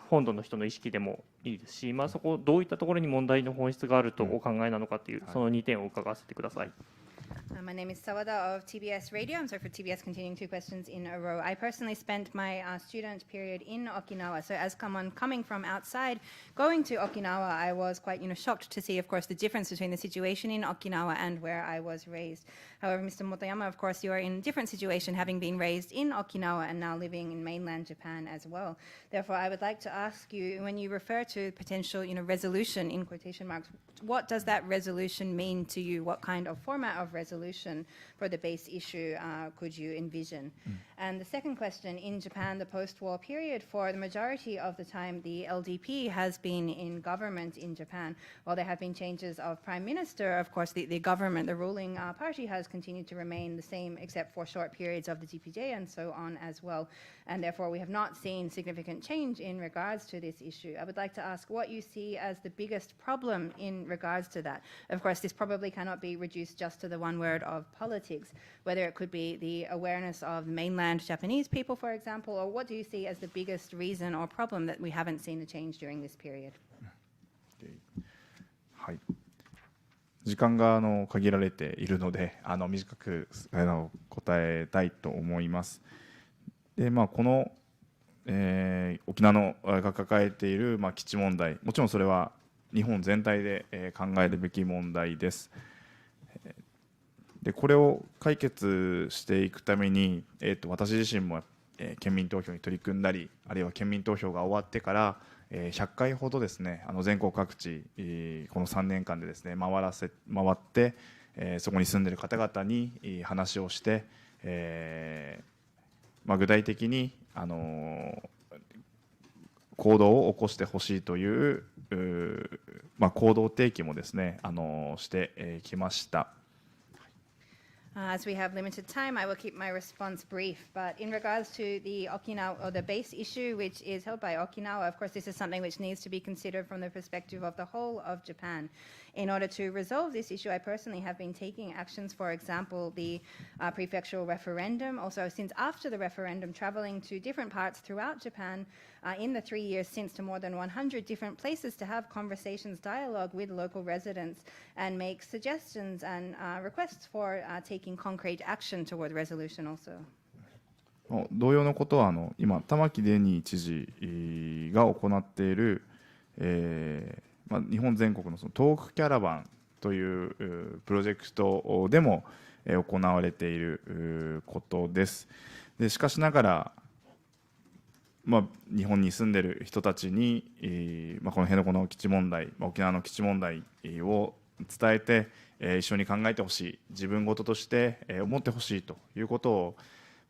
本土の人の意識でもいいですし、そこどういったところに問題の本質があるとお考えなのかという、その2点を伺わせてください。My name is Sawada of TBS Radio. I'm sorry for TBS continuing two questions in a row. I personally spent my student period in Okinawa. So as someone coming from outside, going to Okinawa, I was quite shocked to see, of course, the difference between the situation in Okinawa and where I was raised. However, Mr. Motoyama, of course, you are in a different situation, having been raised in Okinawa and now living in mainland Japan as well. Therefore, I would like to ask you, when you refer to potential resolution, in quotation marks, what does that resolution mean to you? What kind of format of resolution resolution for the base issue could you envision? And the second question, in Japan, the post-war period, for the majority of the time, the LDP has been in government in Japan. While there have been changes of prime minister, of course, the government, the ruling party has continued to remain the same, except for short periods of the DPJ and so on as well. And therefore, we have not seen significant change in regards to this issue. I would like to ask what you see as the biggest problem in regards to that. Of course, this probably cannot be reduced just to the one word of politics, whether it could be the awareness of mainland Japanese people, for example, or what do you see as the biggest reason or problem that we haven't seen a change during this period? はい、時間が限られているので短く答えたいと思います。でこの、沖縄が抱えている、基地問題、もちろんそれは日本全体で、考えるべき問題です。でこれを解決していくために、私自身も、県民投票に取り組んだり、あるいは県民投票が終わってから100回ほどですね、全国各地この3年間でですね回って、そこに住んでいる方々に話をして、具体的に行動を起こしてほしいという行動提起もですねしてきました。As we have limited time, I will keep my response brief. But in regards to the Okinawa, or the base issue, which is held by Okinawa, of course, this is something which needs to be considered from the perspective of the whole of Japan. In order to resolve this issue, I personally have been taking actions, for example, the Prefectural Referendum. Also, since after the referendum, traveling to different parts throughout Japan in the 3 years since to more than 100 different places to have conversations, dialogue with local residents and make suggestions and requests for taking concrete action toward resolution also. 同様のことは今、玉城デニー知事が行っている、日本全国のトークキャラバンというプロジェクトでも行われていることです。でしかしながら、日本に住んでいる人たちに、この辺野古の基地問題、沖縄の基地問題を伝えて、一緒に考えてほしい、自分事として思ってほしいということを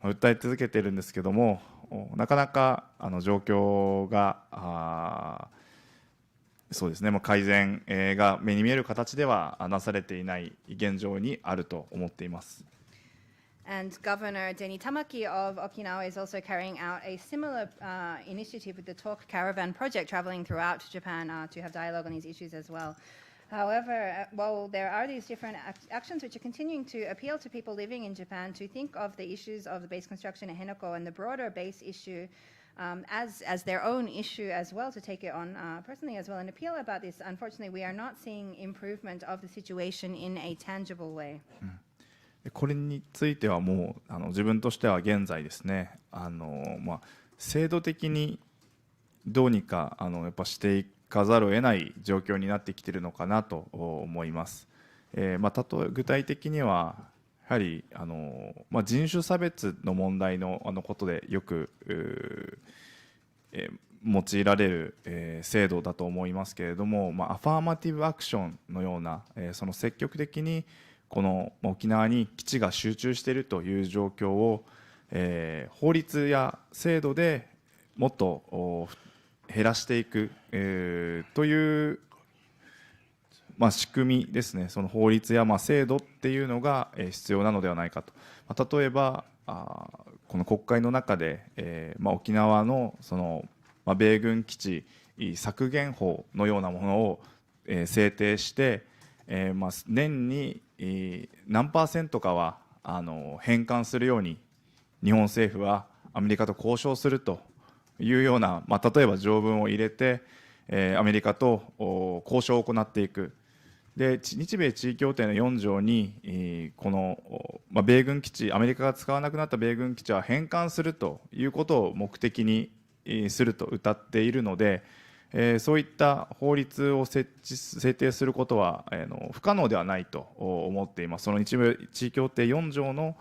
訴え続けているんですけども、なかなか状況がそうですね、改善が目に見える形ではなされていない現状にあると思っています。And Governor Deni Tamaki of Okinawa is also carrying out a similar initiative with the Talk Caravan project, traveling throughout Japan to have dialogue on these issues as well. However, while there are these different actions which are continuing to appeal to people living in Japan to think of the issues of the base construction at Henoko and the broader base issue as their own issue as well, to take it on personally as well and appeal about this, unfortunately, we are not seeing improvement of the situation in a tangible way. これについてはもう自分としては現在ですね、制度的にどうにかやっぱしていかざるを得ない状況になってきているのかなと思います。具体的にはやはり人種差別の問題のことでよく用いられる制度だと思いますけれども、アファーマティブアクションのようなその積極的にこの沖縄に基地が集中しているという状況を法律や制度でもっと減らしていくという仕組みですね。その法律や制度っていうのが必要なのではないかと。例えばこの国会の中で沖縄のその米軍基地削減法のようなものを制定して年に何%かは返還するように日本政府はアメリカと交渉するというような、例えば条文を入れてアメリカと交渉を行っていく。で日米地位協定の4条にこの米軍基地、アメリカが使わなくなった米軍基地は返還するということを目的にすると謳っているので、そういった法律を制定することは不可能ではないと思っています。その日米地位協定4条の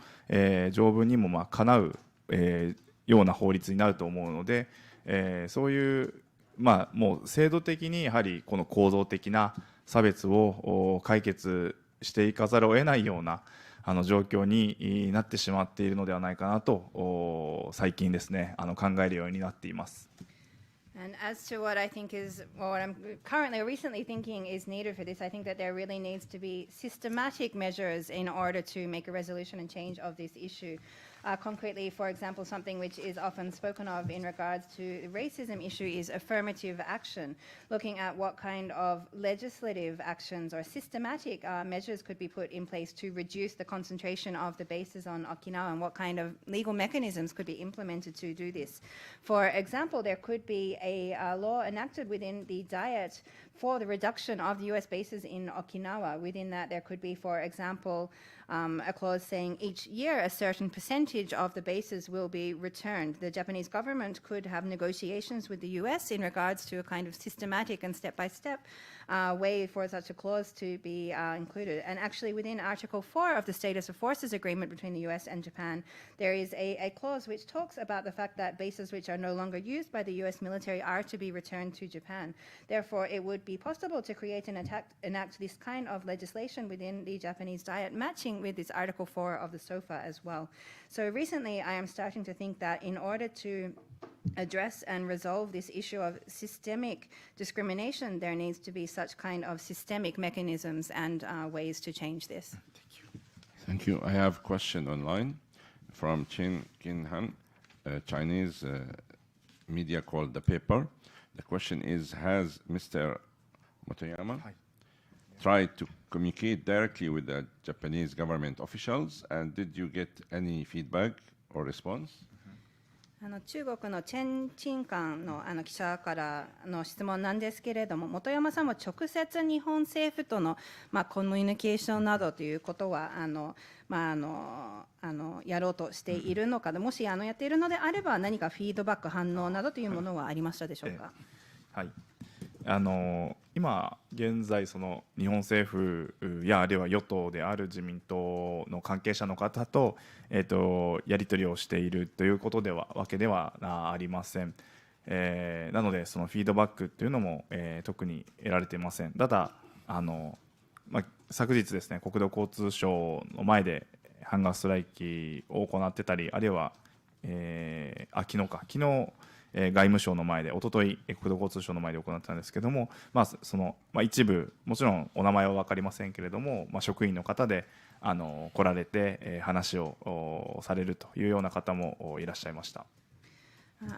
条文にもかなうような法律になると思うので、そういうもう制度的にやはりこの構造的な差別を解決していかざるを得ないような状況になってしまっているのではないかなと最近ですね考えるようになっています。And as to what I think is, well, what I'm currently or recently thinking is needed for this, I think that there really needs to be systematic measures in order to make a resolution and change of this issue. Concretely, for example, something which is often spoken of in regards to the racism issue is affirmative action, looking at what kind of legislative actions or systematic measures could be put in place to reduce the concentration of the bases on Okinawa, and what kind of legal mechanisms could be implemented to do this. For example, there could be a law enacted within the Diet for the reduction of the US bases in Okinawa. Within that, there could be, for example, a clause saying each year a certain percentage of the bases will be returned. The Japanese government could have negotiations with the US in regards to a kind of systematic and step-by-step way for such a clause to be included. And actually within Article 4 of the Status of Forces Agreement between the US and Japan, there is a clause which talks about the fact that bases which are no longer used by the US military are to be returned to Japan. Therefore, it would be possible to create and enact this kind of legislation within the Japanese Diet, matching with this Article 4 of the SOFA as well. So recently, I am starting to think that in order to address and resolve this issue of systemic discrimination, there needs to be such kind of systemic mechanisms and ways to change this. Thank you. I have a question online from Chin Kin Han, a Chinese media called The Paper. The question is, has Mr. Motoyama tried to communicate directly with the Japanese government officials, and did you get any feedback or response? 中国のチェン・チンカンの記者からの質問なんですけれども、本山さんも直接日本政府とのコミュニケーションなどということはやろうとしているのか、もしやっているのであれば何かフィードバック反応などというものはありましたでしょうか。はい、今現在その日本政府やあるいは与党である自民党の関係者の方と、やり取りをしているということではわけではありません。なのでそのフィードバックというのも、特に得られていません。ただ昨日ですね、国土交通省の前でハンガーストライキを行ってたり、あるいは、昨日外務省の前で、一昨日国土交通省の前で行ったんですけども、一部もちろんお名前は分かりませんけれども、職員の方で来られて、話をされるというような方もいらっしゃいました。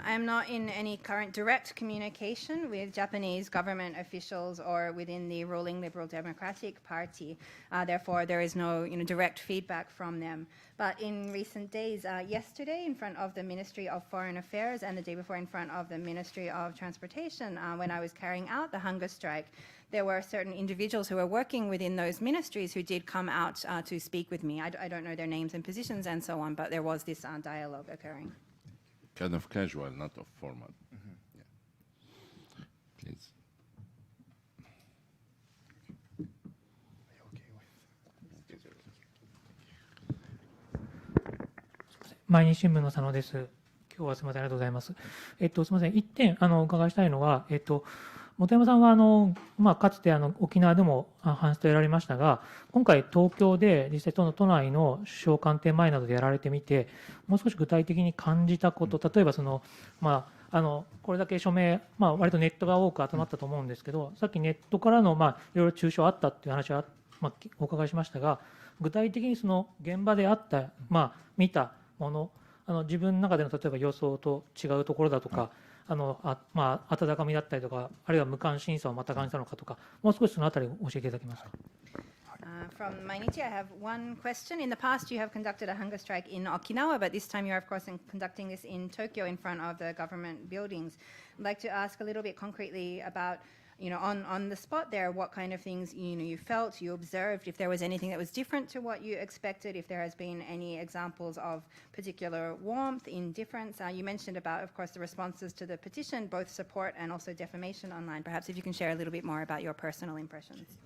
I am not in any current direct communication with Japanese government officials or within the ruling Liberal Democratic Party. Therefore, there is no direct feedback from them. But in recent days, yesterday in front of the Ministry of Foreign Affairs and the day before in front of the Ministry of Transportation, when I was carrying out the hunger strike, there were certain individuals who were working within those ministries who did come out to speak with me. I don't know their names and positions and so on, but there was this dialogue occurring. Kind of casual, not of formal. Yeah. Please. 毎日新聞の佐野です。今日はすみません、ありがとうございます。すみません、一点お伺いしたいのは、本山さんはかつて沖縄でも話しておられましたが、今回東京で実際都内の首相官邸前などでやられてみて、もう少し具体的に感じたこと、例えばこれだけ署名、割とネットが多く集まったと思うんですけど、さっきネットからのいろいろ中傷あったっていう話はお伺いしましたが、具体的にその現場であった、見たもの、自分の中での例えば予想と違うところだとか、温かみだったりとか、あるいは無関心さをまた感じたのかとか、もう少しそのあたり教えていただけますか。From Mainichi, I have one question. In the past, you have conducted a hunger strike in Okinawa, but this time you are, of course, conducting this in Tokyo in front of the government buildings. I'd like to ask a little bit concretely about, on the spot there, what kind of things, you felt, you observed, if there was anything that was different to what you expected, if there has been any examples of particular warmth, indifference. You mentioned about, of course, the responses to the petition, both support and also defamation online. Perhaps if you can share a little bit more about your personal impressions.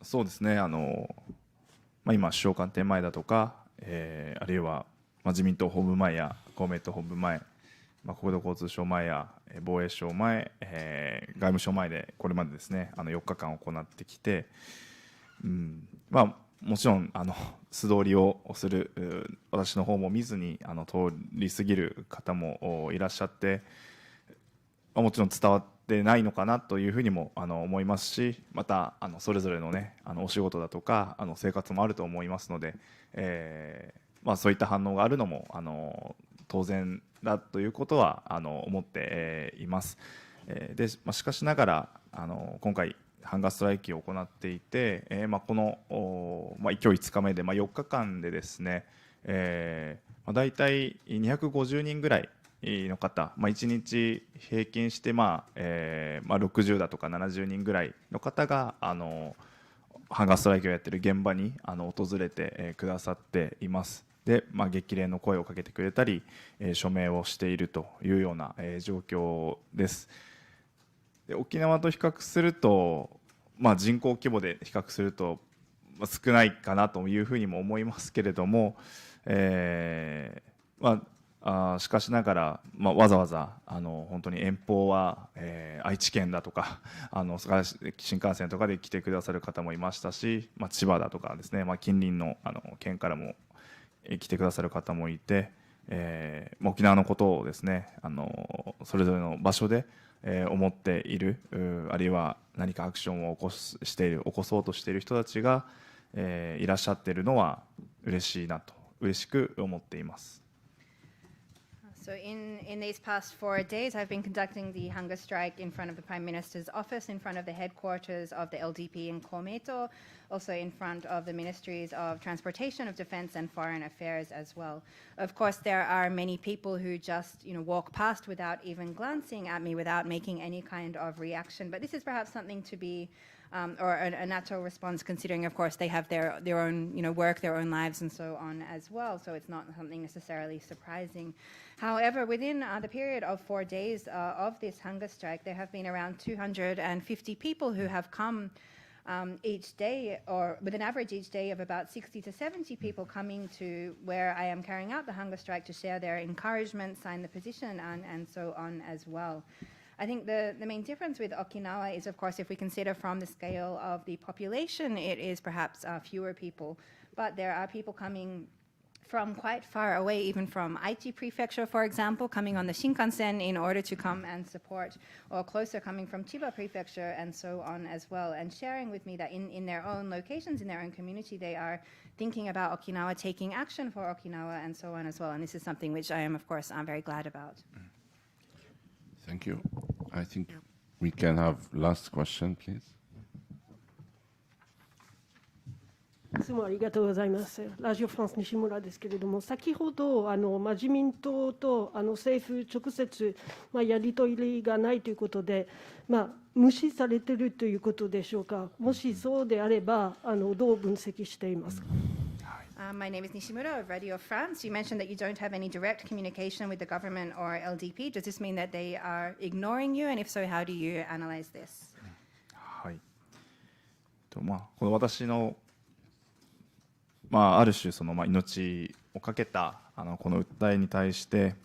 そうですね、今、首相官邸前だとか、あるいは、自民党本部前や公明党本部前、国土交通省前や防衛省前、外務省前でこれまでですね4日間行ってきて、まあ、もちろん素通りをする私の方も見ずに通り過ぎる方もいらっしゃって、もちろん伝わってないのかなというふうにも思いますし、またそれぞれのねお仕事だとか生活もあると思いますので、まあ、そういった反応があるのも当然だということは思っています。でまあ、しかしながら今回ハンガーストライキを行っていて、まあ、この、まあ、今日5日目で、まあ、4日間でですね、まあ、大体250人ぐらいの方、まあ、1日平均して、まあまあ、60だとか70人ぐらいの方がハンガーストライキをやっている現場に訪れてくださっています。で、まあ、激励の声をかけてくれたり、署名をしているというような状況です。で沖縄と比較すると、まあ、人口規模で比較すると少ないかなというふうにも思いますけれども、まあ、しかしながら、まあ、わざわざ本当に遠方は、愛知県だとか新幹線とかで来てくださる方もいましたし、まあ、千葉だとかですね、まあ、近隣の県からも来てくださる方もいて、沖縄のことをですねそれぞれの場所で思っている、あるいは何かアクションを起こそうとしている人たちが、いらっしゃっているのは嬉しく思っています。So in these past 4 days, I've been conducting the hunger strike in front of the Prime Minister's office, in front of the headquarters of the LDP in Kometo, also in front of the Ministries of Transportation, of Defence and Foreign Affairs as well. Of course, there are many people who just walk past without even glancing at me, without making any kind of reaction. But this is perhaps something to be or a natural response, considering, of course, they have their own work, their own lives, and so on as well. So it's not something necessarily surprising. However, within the period of 4 days of this hunger strike, there have been around 250 people who have come each day, or with an average each day of about 60 to 70 people coming to where I am carrying out the hunger strike to share their encouragement, sign the petition, and so on as well. I think the main difference with Okinawa is, of course, if we consider from the scale of the population, it is perhaps fewer people. But there are people coming from quite far away, even from Aichi Prefecture, for example, coming on the Shinkansen in order to come and support, or closer coming from Chiba Prefecture and so on as well, and sharing with me that in their own locations, in their own community, they are thinking about Okinawa, taking action for Okinawa and so on as well. And this is something which I am, of course, very glad about. Thank you. I think we can have last question, please. いつもありがとうございます。ラジオフランス西村ですけれども、先ほど自民党と政府直接、やり取りがないということで、無視されているということでしょうか。もしそうであればどう分析していますか。My name is Nishimura of Radio France. You mentioned that you don't have any direct communication with the government or LDP. Does this mean that they are ignoring you? And if so, how do you analyze this? はい。この私のある種命をかけたこの訴えに対して、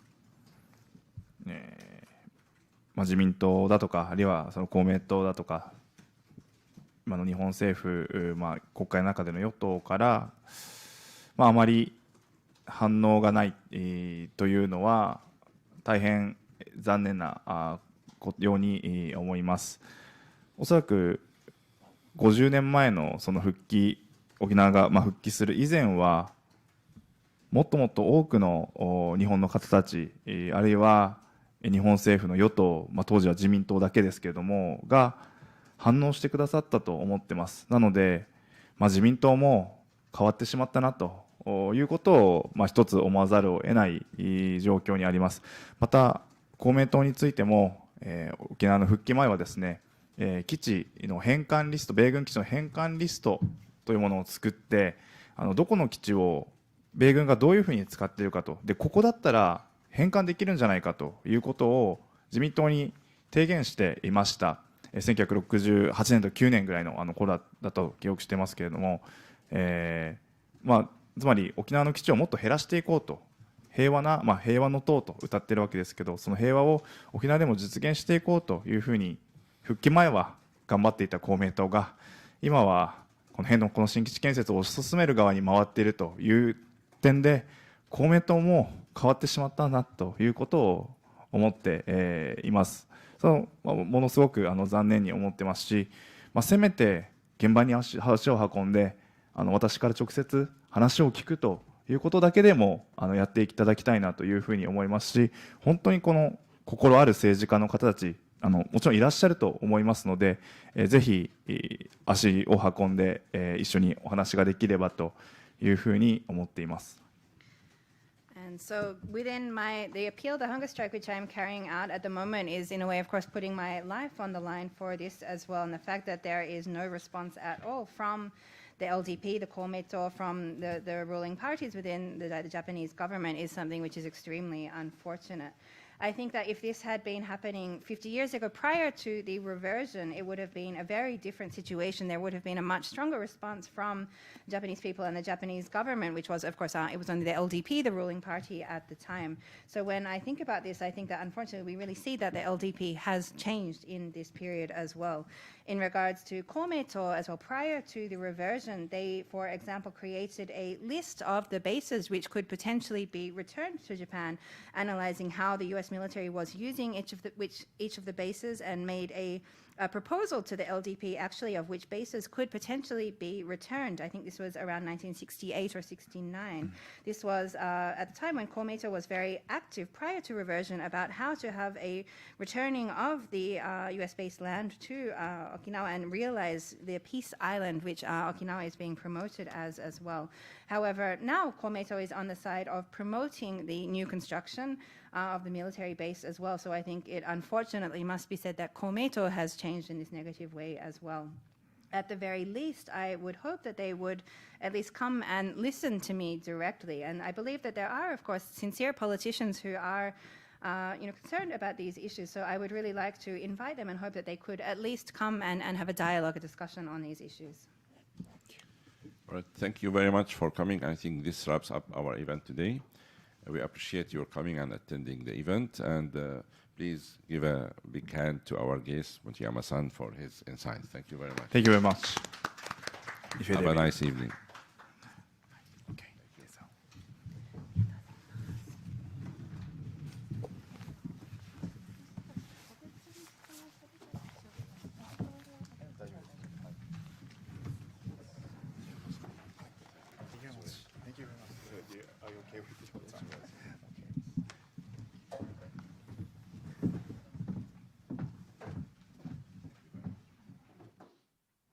自民党だとかあるいは公明党だとか今の日本政府、国会の中での与党からあまり反応がない、というのは大変残念なように思います。おそらく50年前の沖縄が復帰する以前はもっともっと多くの日本の方たち、あるいは日本政府の与党、当時は自民党だけですけれどもが反応してくださったと思ってます。なので、自民党も変わってしまったなということを一つ思わざるを得ない状況にあります。また公明党についても、沖縄の復帰前はですね、基地の返還リスト、米軍基地の返還リストというものを作って、どこの基地を米軍がどういうふうに使っているかと、でここだったら返還できるんじゃないかということを自民党に提言していました。1968年と9年ぐらいの頃だと記憶してますけれども、つまり沖縄の基地をもっと減らしていこうと、平和の党と歌っているわけですけど、その平和を沖縄でも実現していこうというふうに復帰前は頑張っていた公明党が今はこの辺野古の新基地建設を推し進める側に回っているという点で、公明党も変わってしまったなということを思っています。ものすごく残念に思ってますし、せめて現場に足を運んで私から直接話を聞くということだけでもやっていただきたいなというふうに思いますし、本当にこの心ある政治家の方たちもちろんいらっしゃると思いますので、ぜひ足を運んで一緒にお話ができればというふうに思っています。And so within the appeal, the hunger strike, which I'm carrying out at the moment, is in a way, of course, putting my life on the line for this as well. And the fact that there is no response at all from the LDP, the Komeito, from the ruling parties within the Japanese government is something which is extremely unfortunate. I think that if this had been happening 50 years ago, prior to the reversion, it would have been a very different situation. There would have been a much stronger response from Japanese people and the Japanese government, which was, of course, it was only the LDP, the ruling party at the time. So when I think about this, I think that unfortunately we really see that the LDP has changed in this period as well. In regards to Komeito as well, prior to the reversion, they, for example, created a list of the bases which could potentially be returned to Japan, analyzing how the US military was using each of the bases, and made a proposal to the LDP actually of which bases could potentially be returned. I think this was around 1968 or 69. This was at the time when Komeito was very active prior to reversion about how to have a returning of the US-based land to Okinawa and realize the peace island which Okinawa is being promoted as well. However, now Komeito is on the side of promoting the new construction of the military base as well. So I think it unfortunately must be said that Komeito has changed in this negative way as well. At the very least, I would hope that they would at least come and listen to me directly. And I believe that there are, of course, sincere politicians who are concerned about these issues. So I would really like to invite them and hope that they could at least come and have a dialogue, a discussion on these issues. All right, thank you very much for coming. I think this wraps up our event today. We appreciate your coming and attending the event, and please give a big hand to our guest, Motoyama-san, for his insights. Thank you very much. Thank you very much. Have a nice evening. Okay. Thank you very much. Are you okay with it?